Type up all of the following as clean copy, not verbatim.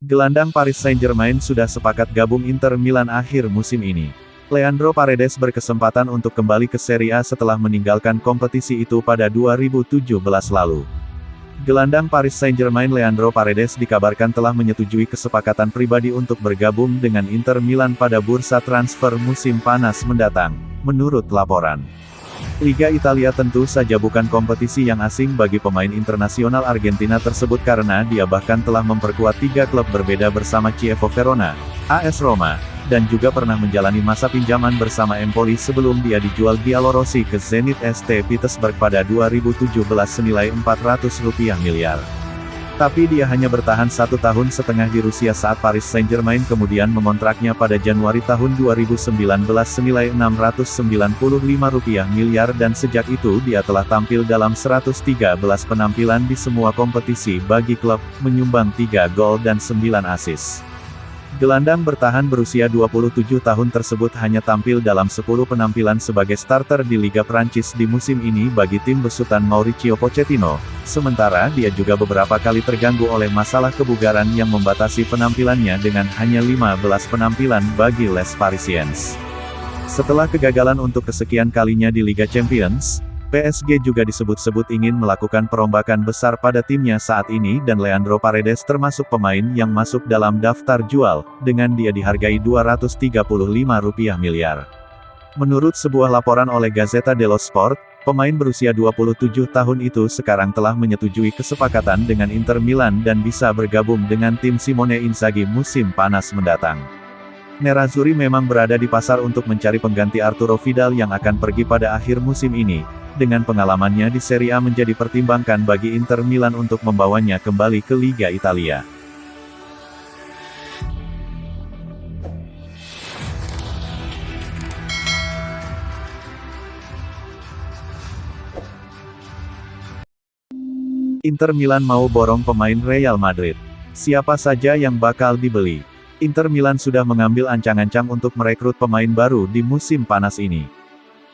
Gelandang Paris Saint-Germain sudah sepakat gabung Inter Milan akhir musim ini. Leandro Paredes berkesempatan untuk kembali ke Serie A setelah meninggalkan kompetisi itu pada 2017 lalu. Gelandang Paris Saint-Germain Leandro Paredes dikabarkan telah menyetujui kesepakatan pribadi untuk bergabung dengan Inter Milan pada bursa transfer musim panas mendatang, menurut laporan. Liga Italia tentu saja bukan kompetisi yang asing bagi pemain internasional Argentina tersebut karena dia bahkan telah memperkuat 3 klub berbeda bersama Chievo Verona, AS Roma, dan juga pernah menjalani masa pinjaman bersama Empoli sebelum dia dijual Giallorossi ke Zenit St. Petersburg pada 2017 senilai Rp400 miliar. Tapi dia hanya bertahan 1,5 tahun di Rusia saat Paris Saint-Germain kemudian mengontraknya pada Januari tahun 2019 senilai Rp695 miliar dan sejak itu dia telah tampil dalam 113 penampilan di semua kompetisi bagi klub, menyumbang 3 gol dan 9 assist. Gelandang bertahan berusia 27 tahun tersebut hanya tampil dalam 10 penampilan sebagai starter di Liga Prancis di musim ini bagi tim besutan Mauricio Pochettino, sementara dia juga beberapa kali terganggu oleh masalah kebugaran yang membatasi penampilannya dengan hanya 15 penampilan bagi Les Parisiens. Setelah kegagalan untuk kesekian kalinya di Liga Champions, PSG juga disebut-sebut ingin melakukan perombakan besar pada timnya saat ini dan Leandro Paredes termasuk pemain yang masuk dalam daftar jual, dengan dia dihargai Rp235 miliar. Menurut sebuah laporan oleh Gazzetta dello Sport, pemain berusia 27 tahun itu sekarang telah menyetujui kesepakatan dengan Inter Milan dan bisa bergabung dengan tim Simone Inzaghi musim panas mendatang. Nerazzurri memang berada di pasar untuk mencari pengganti Arturo Vidal yang akan pergi pada akhir musim ini. Dengan pengalamannya di Serie A menjadi pertimbangkan bagi Inter Milan untuk membawanya kembali ke Liga Italia. Inter Milan mau borong pemain Real Madrid. Siapa saja yang bakal dibeli? Inter Milan sudah mengambil ancang-ancang untuk merekrut pemain baru di musim panas ini.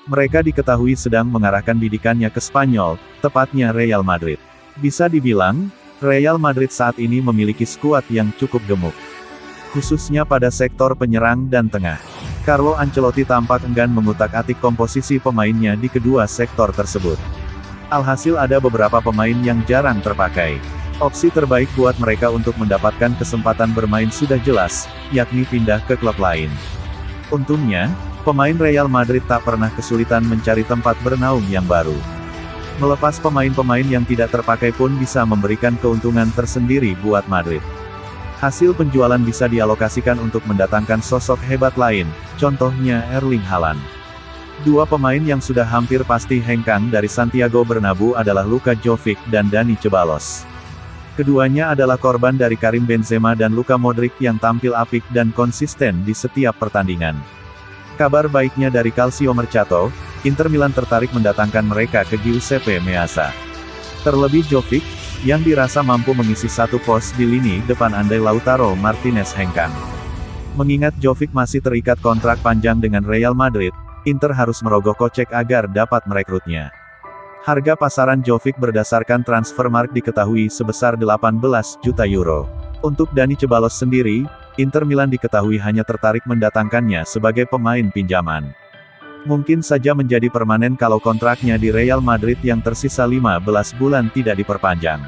Mereka diketahui sedang mengarahkan bidikannya ke Spanyol, tepatnya Real Madrid. Bisa dibilang, Real Madrid saat ini memiliki skuad yang cukup gemuk. Khususnya pada sektor penyerang dan tengah. Carlo Ancelotti tampak enggan mengutak-atik komposisi pemainnya di kedua sektor tersebut. Alhasil ada beberapa pemain yang jarang terpakai. Opsi terbaik buat mereka untuk mendapatkan kesempatan bermain sudah jelas, yakni pindah ke klub lain. Untungnya, pemain Real Madrid tak pernah kesulitan mencari tempat bernaung yang baru. Melepas pemain-pemain yang tidak terpakai pun bisa memberikan keuntungan tersendiri buat Madrid. Hasil penjualan bisa dialokasikan untuk mendatangkan sosok hebat lain, contohnya Erling Haaland. Dua pemain yang sudah hampir pasti hengkang dari Santiago Bernabeu adalah Luka Jovic dan Dani Ceballos. Keduanya adalah korban dari Karim Benzema dan Luka Modric yang tampil apik dan konsisten di setiap pertandingan. Kabar baiknya dari Calcio Mercato, Inter Milan tertarik mendatangkan mereka ke Giuseppe Meazza. Terlebih Jovic, yang dirasa mampu mengisi satu pos di lini depan andai Lautaro Martinez hengkang. Mengingat Jovic masih terikat kontrak panjang dengan Real Madrid, Inter harus merogoh kocek agar dapat merekrutnya. Harga pasaran Jovic berdasarkan Transfermarkt diketahui sebesar 18 juta euro. Untuk Dani Ceballos sendiri, Inter Milan diketahui hanya tertarik mendatangkannya sebagai pemain pinjaman. Mungkin saja menjadi permanen kalau kontraknya di Real Madrid yang tersisa 15 bulan tidak diperpanjang.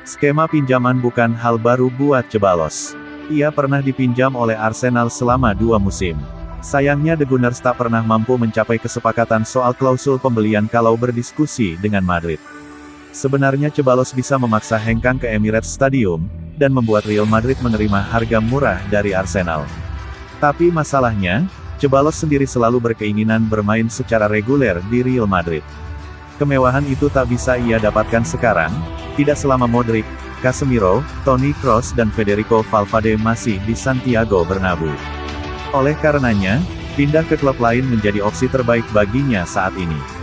Skema pinjaman bukan hal baru buat Ceballos. Ia pernah dipinjam oleh Arsenal selama 2 musim. Sayangnya The Gunners tak pernah mampu mencapai kesepakatan soal klausul pembelian kalau berdiskusi dengan Madrid. Sebenarnya Ceballos bisa memaksa hengkang ke Emirates Stadium, dan membuat Real Madrid menerima harga murah dari Arsenal. Tapi masalahnya, Ceballos sendiri selalu berkeinginan bermain secara reguler di Real Madrid. Kemewahan itu tak bisa ia dapatkan sekarang, tidak selama Modric, Casemiro, Toni Kroos dan Federico Valverde masih di Santiago Bernabeu. Oleh karenanya, pindah ke klub lain menjadi opsi terbaik baginya saat ini.